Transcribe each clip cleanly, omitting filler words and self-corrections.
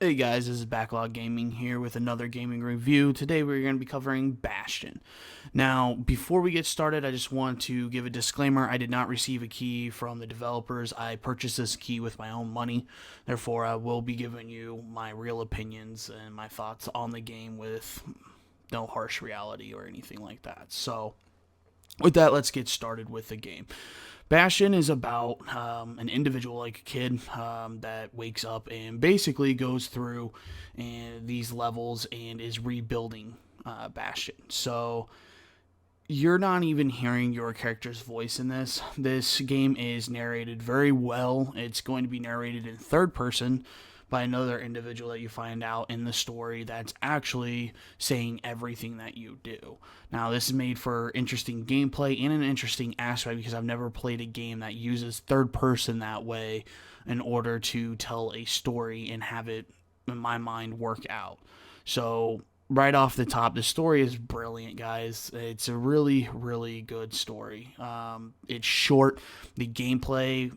Hey guys, this is Backlog Gaming here with another gaming review. Today we're going to be covering Bastion. Now, before we get started, I just want to give a disclaimer. I did not receive a key from the developers. I purchased this key with my own money. Therefore, I will be giving you my real opinions and my thoughts on the game with no harsh reality or anything like that. So, with that, let's get started with the game. Bastion is about an individual, like a kid, that wakes up and basically goes through these levels and is rebuilding Bastion. So you're not even hearing your character's voice in this. This game is narrated very well. It's going to be narrated in third person by another individual that you find out in the story that's actually saying everything that you do. Now, this is made for interesting gameplay and an interesting aspect because I've never played a game that uses third person that way in order to tell a story and have it, in my mind, work out. So, right off the top, the story is brilliant, guys. It's a really, really good story. It's short. The gameplay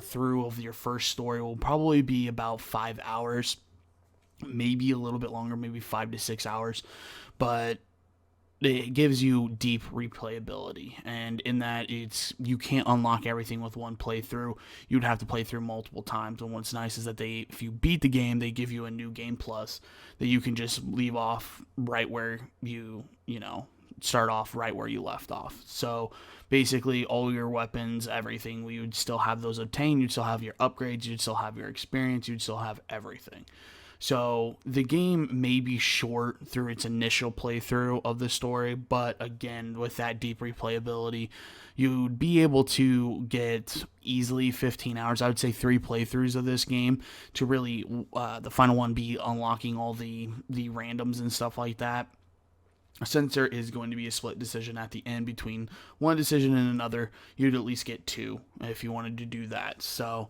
through of your first story will probably be about 5 hours, maybe a little bit longer, maybe 5 to 6 hours, but it gives you deep replayability, and in that you can't unlock everything with one playthrough. You'd have to play through multiple times, and what's nice is that if you beat the game, they give you a new game plus that you can just leave off right where you start off right where you left off. So basically all your weapons, everything, we would still have those obtained. You'd still have your upgrades, you'd still have your experience, you'd still have everything. So the game may be short through its initial playthrough of the story, but again, with that deep replayability, you'd be able to get easily 15 hours. I would say 3 playthroughs of this game to really, the final one be unlocking all the randoms and stuff like that. Since there is going to be a split decision at the end between one decision and another, you'd at least get 2 if you wanted to do that. So,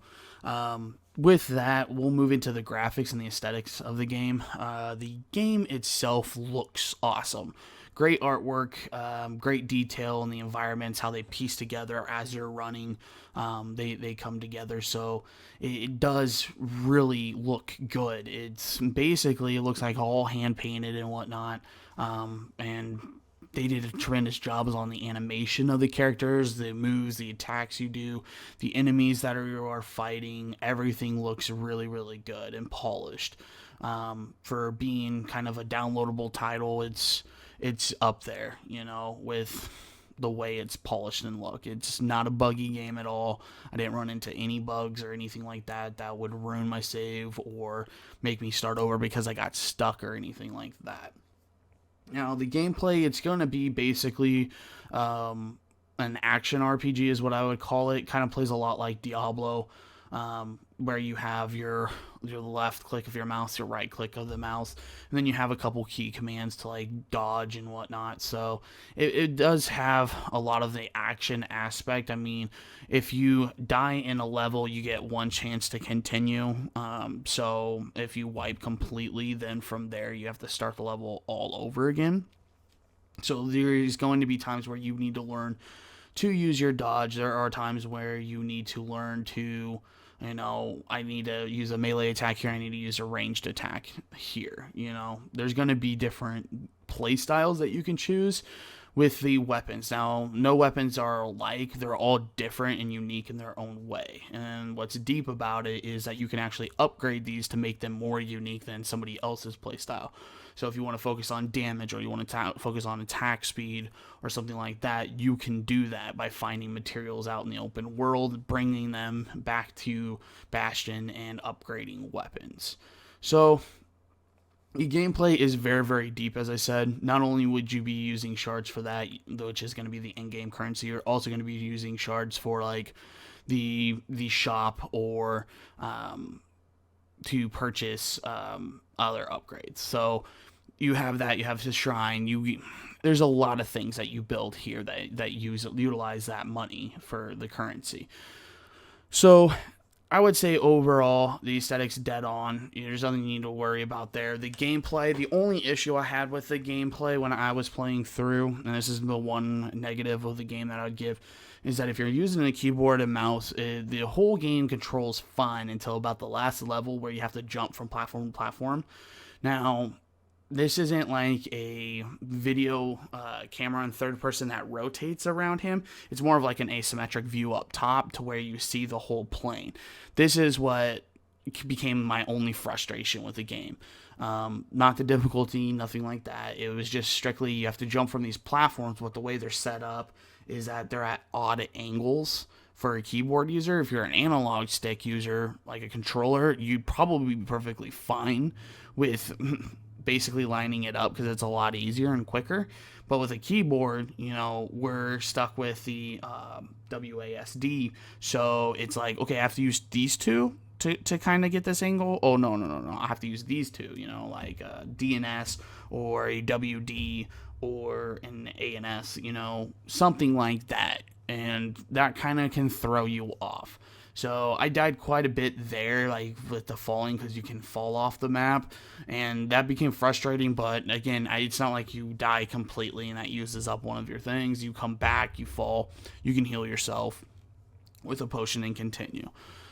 with that, we'll move into the graphics and the aesthetics of the game. The game itself looks awesome. Great artwork, great detail in the environments, how they piece together as you're running. They come together, so it does really look good. It's basically, it looks like all hand painted and whatnot, and they did a tremendous job on the animation of the characters, the moves, the attacks you do, the enemies that you are fighting. Everything looks really, really good and polished. For being kind of a downloadable title, it's up there, with the way it's polished and look. It's not a buggy game at all. I didn't run into any bugs or anything like that would ruin my save or make me start over because I got stuck or anything like that. Now, the gameplay, it's going to be basically an action RPG is what I would call it. Kind of plays a lot like Diablo, where you have your left click of your mouse, your right click of the mouse, and then you have a couple key commands to like dodge and whatnot. So it does have a lot of the action aspect. I mean, if you die in a level, you get one chance to continue. So if you wipe completely, then from there you have to start the level all over again. So there's going to be times where you need to learn to use your dodge. There are times where you need to learn to, I need to use a melee attack here, I need to use a ranged attack here. There's going to be different play styles that you can choose with the weapons. Now, no weapons are alike. They're all different and unique in their own way. And what's deep about it is that you can actually upgrade these to make them more unique than somebody else's playstyle. So if you want to focus on damage or you want to focus on attack speed or something like that, you can do that by finding materials out in the open world, bringing them back to Bastion, and upgrading weapons. So the gameplay is very, very deep, as I said. Not only would you be using shards for that, which is going to be the in-game currency, you're also going to be using shards for like the shop or to purchase other upgrades. So you have that. You have the shrine. There's a lot of things that you build here that utilize that money for the currency. So I would say overall, the aesthetics dead on. There's nothing you need to worry about there. The gameplay, the only issue I had with the gameplay when I was playing through, and this is the one negative of the game that I would give, is that if you're using a keyboard and mouse, the whole game controls fine until about the last level where you have to jump from platform to platform. Now, this isn't like a video camera in third person that rotates around him. It's more of like an asymmetric view up top to where you see the whole plane. This is what became my only frustration with the game. Not the difficulty, nothing like that. It was just strictly you have to jump from these platforms, but the way they're set up is that they're at odd angles. For a keyboard user, if you're an analog stick user, like a controller, you'd probably be perfectly fine with basically lining it up because it's a lot easier and quicker. But with a keyboard, we're stuck with the WASD, so it's like, okay, I have to use these two to kind of get this angle. Oh, no, I have to use these two, like a DNS or a WD or an ANS, something like that. And that kind of can throw you off. So I died quite a bit there, like with the falling, because you can fall off the map, and that became frustrating. But again, it's not like you die completely and that uses up one of your things. You come back, you fall, you can heal yourself with a potion and continue.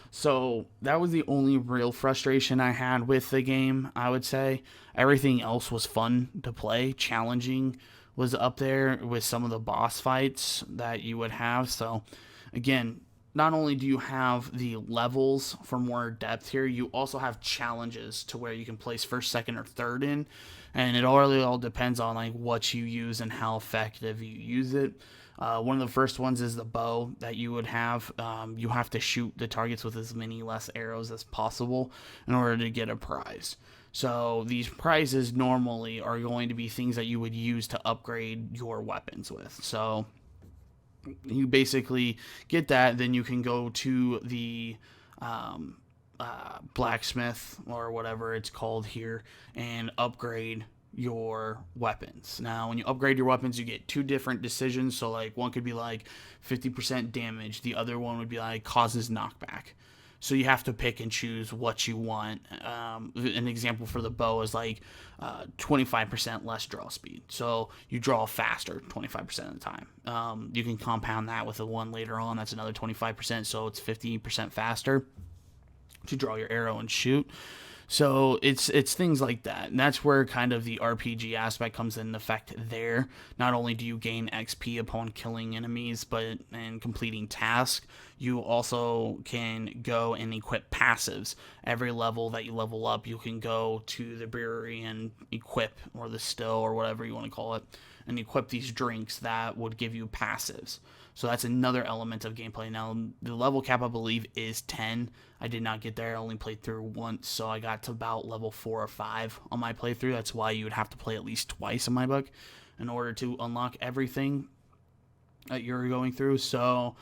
So that was the only real frustration I had with the game, I would say. Everything else was fun to play, challenging was up there with some of the boss fights that you would have. So again, not only do you have the levels for more depth here, you also have challenges to where you can place first, second, or third in, and it really all depends on like what you use and how effective you use it. One of the first ones is the bow that you would have. You have to shoot the targets with as many less arrows as possible in order to get a prize. So these prizes normally are going to be things that you would use to upgrade your weapons with. So you basically get that, then you can go to the blacksmith or whatever it's called here and upgrade your weapons. Now, when you upgrade your weapons, you get two different decisions. So like one could be like 50% damage. The other one would be like causes knockback. So you have to pick and choose what you want. An example for the bow is like 25% less draw speed. So you draw faster 25% of the time. You can compound that with a one later on. That's another 25%. So it's 50% faster to draw your arrow and shoot. So it's things like that, and that's where kind of the RPG aspect comes in effect there. Not only do you gain XP upon killing enemies, but and completing tasks, you also can go and equip passives. Every level that you level up, you can go to the brewery and equip, or the still, or whatever you want to call it, and equip these drinks that would give you passives. So that's another element of gameplay. Now, the level cap, I believe, is 10. I did not get there. I only played through once, so I got to about level 4 or 5 on my playthrough. That's why you would have to play at least twice in my book in order to unlock everything that you're going through. So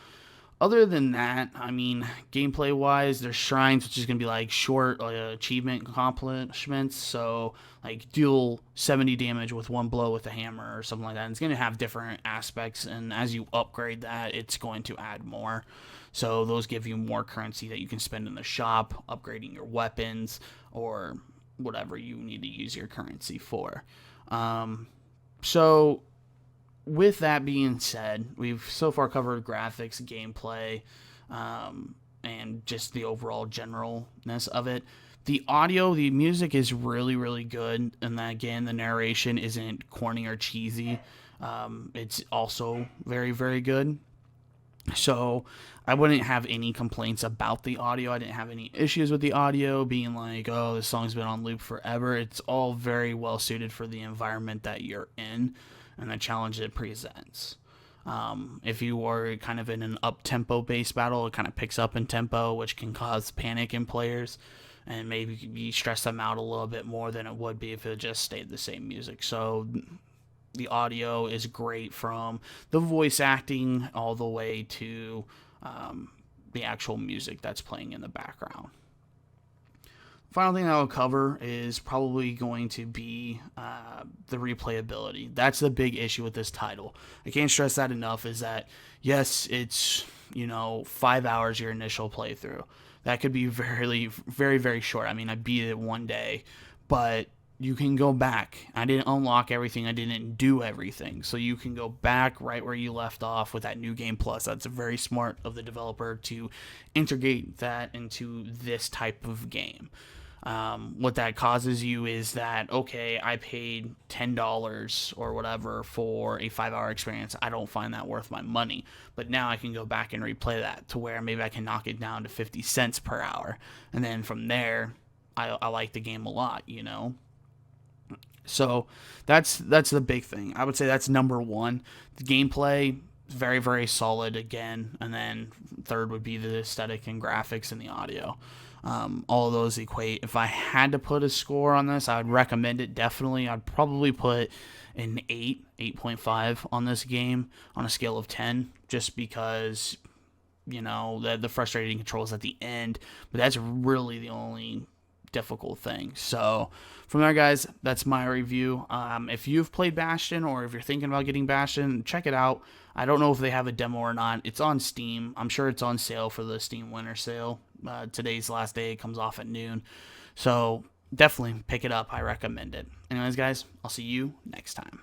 other than that, I mean, gameplay-wise, there's shrines, which is going to be like short achievement accomplishments. So, like, deal 70 damage with one blow with a hammer or something like that. And it's going to have different aspects, and as you upgrade that, it's going to add more. So those give you more currency that you can spend in the shop, upgrading your weapons, or whatever you need to use your currency for. So with that being said, we've so far covered graphics, gameplay, and just the overall generalness of it. The audio, the music is really, really good, and again, the narration isn't corny or cheesy. It's also very, very good. So I wouldn't have any complaints about the audio. I didn't have any issues with the audio being like, oh, this song's been on loop forever. It's all very well suited for the environment that you're in and the challenge it presents. If you are kind of in an up-tempo based battle, it kind of picks up in tempo, which can cause panic in players and maybe stress them out a little bit more than it would be if it just stayed the same music. So the audio is great, from the voice acting all the way to the actual music that's playing in the background. Final thing I'll cover is probably going to be the replayability. That's the big issue with this title. I can't stress that enough, is that, yes, it's, 5 hours your initial playthrough. That could be very short. I mean, I beat it one day, but you can go back. I didn't unlock everything. I didn't do everything. So you can go back right where you left off with that New Game Plus. That's very smart of the developer to integrate that into this type of game. What that causes you is that, okay, I paid $10 or whatever for a 5-hour experience. I don't find that worth my money. But now I can go back and replay that to where maybe I can knock it down to 50 cents per hour. And then from there, I like the game a lot, you know? So that's the big thing. I would say that's number one. The gameplay, very solid again, and then third would be the aesthetic and graphics and the audio. All of those equate. If I had to put a score on this, I would recommend it definitely. I'd probably put an 8.5 on this game on a scale of 10, just because, you know, the frustrating controls at the end, but that's really the only difficult thing. So from there, guys, that's my review. If you've played Bastion, or if you're thinking about getting Bastion, check it out. I don't know if they have a demo or not. It's on Steam. I'm sure it's on sale for the Steam Winter Sale. Today's last day. It comes off at noon. So definitely pick it up. I recommend it. Anyways, guys, I'll see you next time.